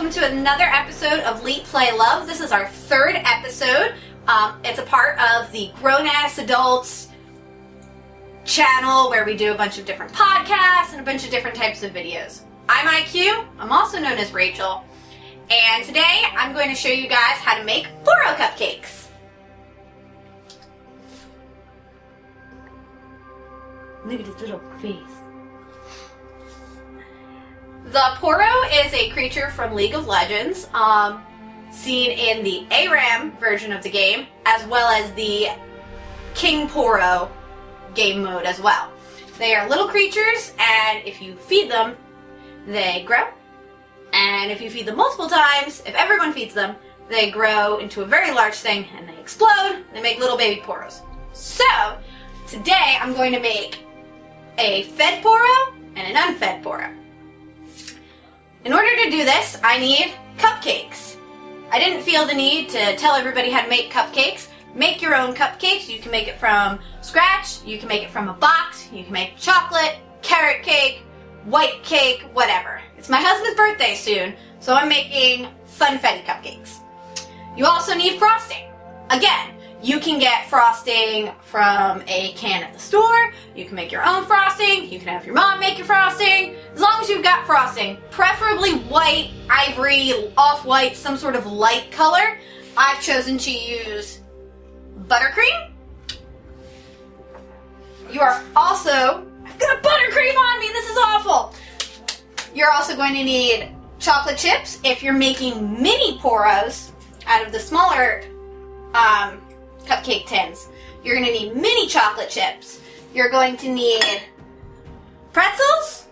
welcome to another episode of Leap, Play, Love. This is our third episode. It's a part of the Grown-Ass Adults channel where we do a bunch of different podcasts and a bunch of different types of videos. I'm IQ, I'm also known as Rachel, and today I'm going to show you guys how to make Poro Cupcakes. Look at his little face. The Poro is a creature from League of Legends, seen in the ARAM version of the game, as well as the King Poro game mode as well. They are little creatures, and if you feed them, they grow. And if you feed them multiple times, if everyone feeds them, they grow into a very large thing, and they explode, they make little baby Poros. So, today I'm going to make a fed Poro and an unfed Poro. In order to do this, I need cupcakes. I didn't feel the need to tell everybody how to make cupcakes. Make your own cupcakes. You can make it from scratch, you can make it from a box, you can make chocolate, carrot cake, white cake, whatever. It's my husband's birthday soon, so I'm making funfetti cupcakes. You also need frosting. Again, you can get frosting from a can at the store, you can make your own frosting, you can have your mom make your frosting, as long as you've got frosting, preferably white, ivory, off-white, some sort of light color. I've chosen to use buttercream. You are also, I've got buttercream on me, this is awful! You're also going to need chocolate chips if you're making mini Poros out of the smaller cupcake tins. You're going to need mini chocolate chips. You're going to need pretzels.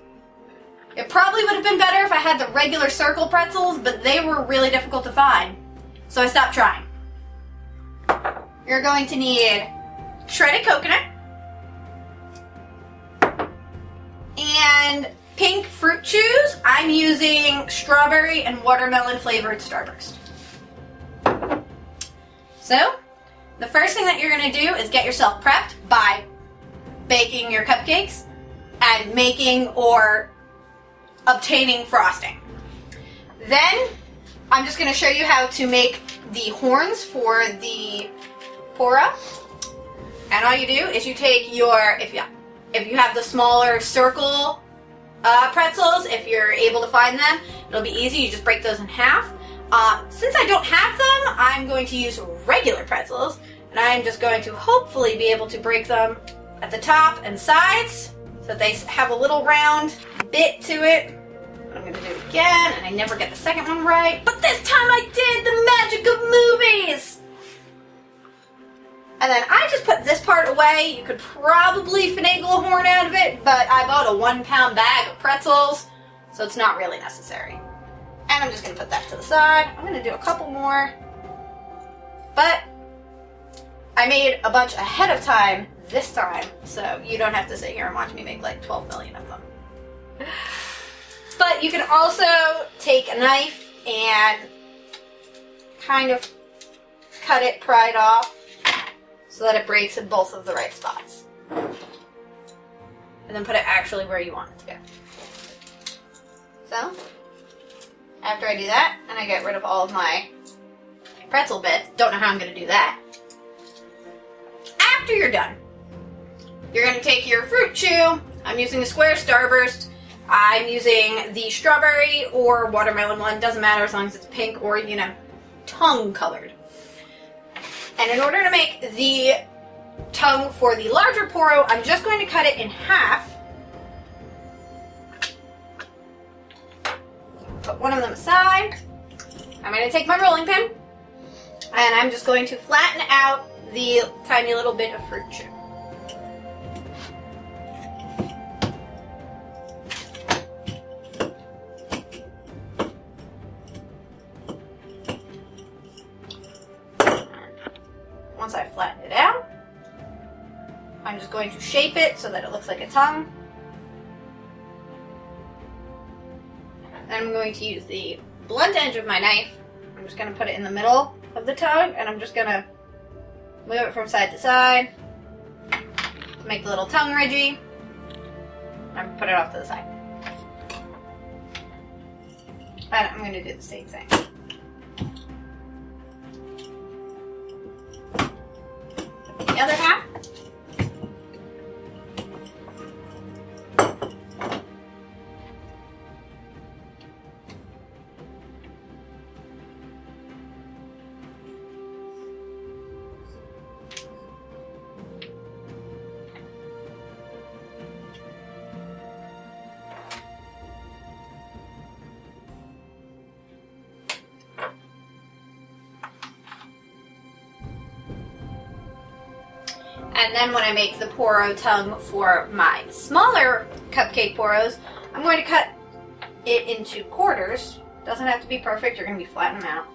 It probably would have been better if I had the regular circle pretzels, but they were really difficult to find, so I stopped trying. You're going to need shredded coconut and pink fruit chews. I'm using strawberry and watermelon flavored Starburst. So, the first thing that you're going to do is get yourself prepped by baking your cupcakes and making or obtaining frosting. Then, I'm just going to show you how to make the horns for the Poro. And all you do is you take your, if you have the smaller circle pretzels, if you're able to find them, it'll be easy. You just break those in half. Since I don't have them, I'm going to use regular pretzels, and I'm just going to hopefully be able to break them at the top and sides so that they have a little round bit to it. I'm going to do it again, and I never get the second one right, but this time I did! The magic of movies! And then I just put this part away. You could probably finagle a horn out of it, but I bought a 1-pound bag of pretzels, so it's not really necessary. And I'm just going to put that to the side. I'm going to do a couple more. But I made a bunch ahead of time this time, so you don't have to sit here and watch me make like 12 million of them. But you can also take a knife and kind of cut it pried off so that it breaks in both of the right spots. And then put it actually where you want it to go. So, after I do that, and I get rid of all of my pretzel bits, don't know how I'm going to do that. After you're done, you're going to take your fruit chew. I'm using the square Starburst. I'm using the strawberry or watermelon one. Doesn't matter as long as it's pink or, tongue colored. And in order to make the tongue for the larger Poro, I'm just going to cut it in half. Put one of them aside. I'm going to take my rolling pin, and I'm just going to flatten out the tiny little bit of fruit chew. Once I flatten it out, I'm just going to shape it so that it looks like a tongue. Then I'm going to use the blunt edge of my knife. I'm just going to put it in the middle of the tongue, and I'm just going to move it from side to side to make the little tongue ridgy. And put it off to the side. And I'm going to do the same thing. The other half. And then when I make the Poro tongue for my smaller cupcake Poros, I'm going to cut it into quarters. Doesn't have to be perfect, you're going to be flattening them out.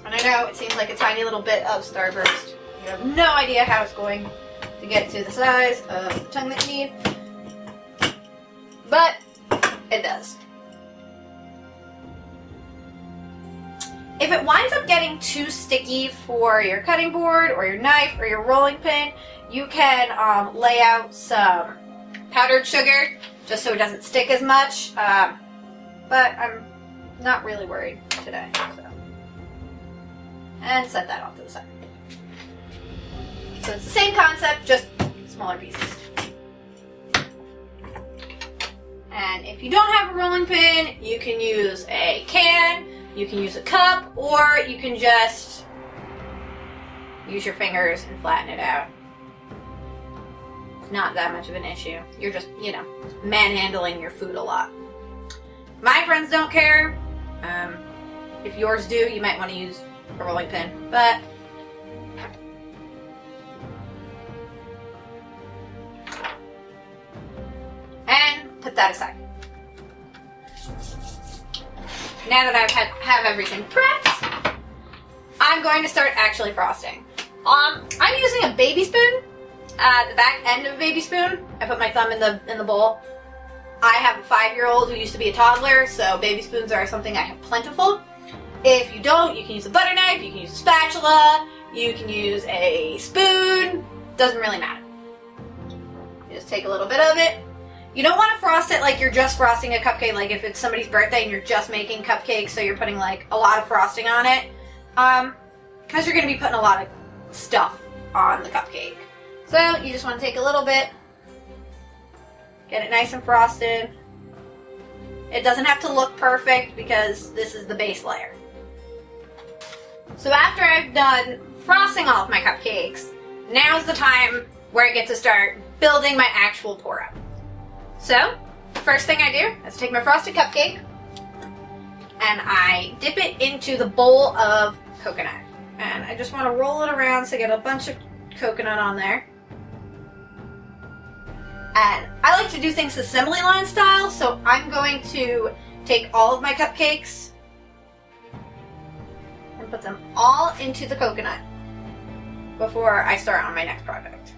And I know it seems like a tiny little bit of Starburst. You have no idea how it's going to get to the size of the tongue that you need. But it does. If it winds up getting too sticky for your cutting board or your knife or your rolling pin, you can lay out some powdered sugar just so it doesn't stick as much. But I'm not really worried today. So. And set that off to the side. So it's the same concept, just smaller pieces. And if you don't have a rolling pin, you can use a can. You can use a cup, or you can just use your fingers and flatten it out. It's not that much of an issue. You're just, manhandling your food a lot. My friends don't care. If yours do, you might want to use a rolling pin, but and put that aside. Now that I have everything prepped, I'm going to start actually frosting. I'm using a baby spoon, the back end of a baby spoon. I put my thumb in the bowl. I have a 5-year-old who used to be a toddler, so baby spoons are something I have plentiful. If you don't, you can use a butter knife, you can use a spatula, you can use a spoon. Doesn't really matter. You just take a little bit of it. You don't want to frost it like you're just frosting a cupcake, like if it's somebody's birthday and you're just making cupcakes, so you're putting like a lot of frosting on it. Because you're going to be putting a lot of stuff on the cupcake. So you just want to take a little bit, get it nice and frosted. It doesn't have to look perfect because this is the base layer. So after I've done frosting all of my cupcakes, now's the time where I get to start building my actual Poro. So, first thing I do is take my frosted cupcake and I dip it into the bowl of coconut. And I just want to roll it around so I get a bunch of coconut on there. And I like to do things assembly line style, so I'm going to take all of my cupcakes and put them all into the coconut before I start on my next project.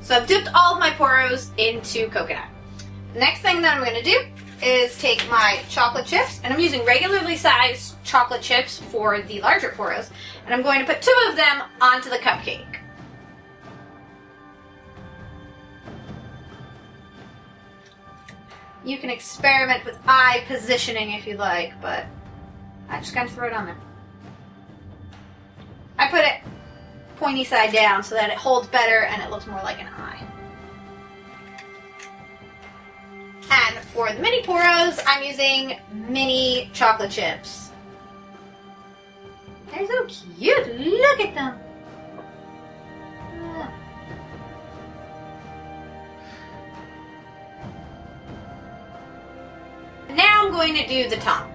So I've dipped all of my Poros into coconut. The next thing that I'm going to do is take my chocolate chips, and I'm using regularly sized chocolate chips for the larger Poros, and I'm going to put 2 of them onto the cupcake. You can experiment with eye positioning if you like, but I just kind of throw it on there. I put it pointy side down so that it holds better and it looks more like an eye. And for the mini Poros, I'm using mini chocolate chips. They're so cute, look at them. Now I'm going to do the tongue.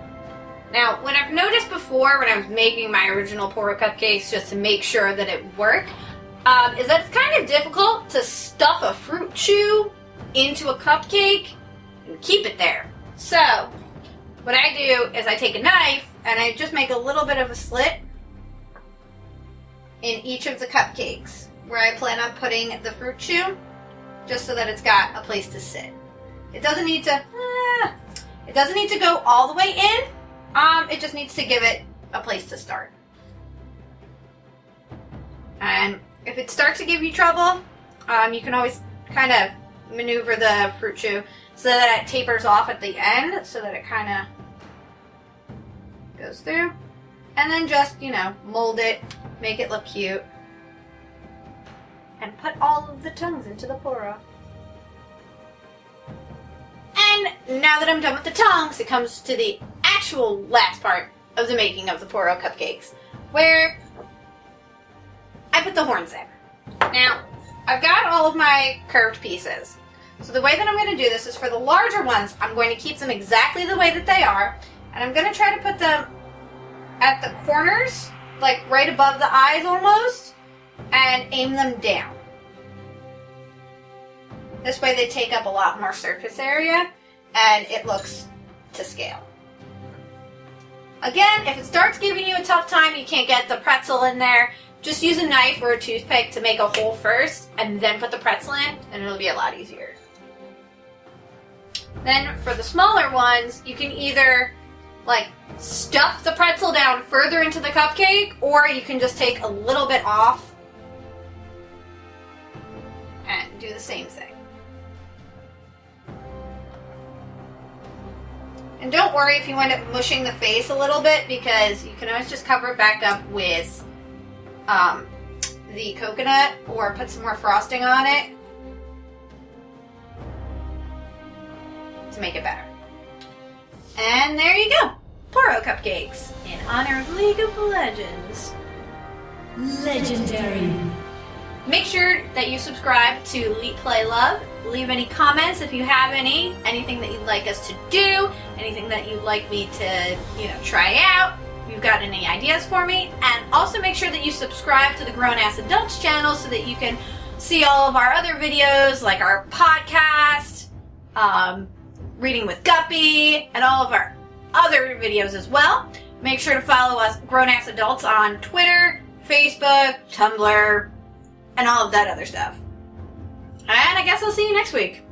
Now, what I've noticed before when I was making my original Poro cupcakes, just to make sure that it worked, is that it's kind of difficult to stuff a fruit chew into a cupcake and keep it there. So, what I do is I take a knife and I just make a little bit of a slit in each of the cupcakes where I plan on putting the fruit chew, just so that it's got a place to sit. It doesn't need to go all the way in. It just needs to give it a place to start. And if it starts to give you trouble, you can always kind of maneuver the fruit chew so that it tapers off at the end, so that it kind of goes through. And then just, mold it, make it look cute. And put all of the tongues into the Poro. And now that I'm done with the tongues, it comes to the actual last part of the making of the Poro Cupcakes, where I put the horns in. Now, I've got all of my curved pieces. So the way that I'm going to do this is for the larger ones, I'm going to keep them exactly the way that they are, and I'm going to try to put them at the corners, like right above the eyes almost, and aim them down. This way they take up a lot more surface area, and it looks to scale. Again, if it starts giving you a tough time, you can't get the pretzel in there, just use a knife or a toothpick to make a hole first, and then put the pretzel in, and it'll be a lot easier. Then for the smaller ones, you can either stuff the pretzel down further into the cupcake, or you can just take a little bit off and do the same thing. And don't worry if you end up mushing the face a little bit, because you can always just cover it back up with the coconut or put some more frosting on it to make it better. And there you go. Poro Cupcakes in honor of League of Legends. Legendary. Make sure that you subscribe to Leap Play Love. Leave any comments if you have any. Anything that you'd like us to do. Anything that you'd like me to, try out. If you've got any ideas for me. And also make sure that you subscribe to the Grown Ass Adults channel so that you can see all of our other videos, like our podcast, Reading with Guppy, and all of our other videos as well. Make sure to follow us, Grown Ass Adults, on Twitter, Facebook, Tumblr, and all of that other stuff. And I guess I'll see you next week.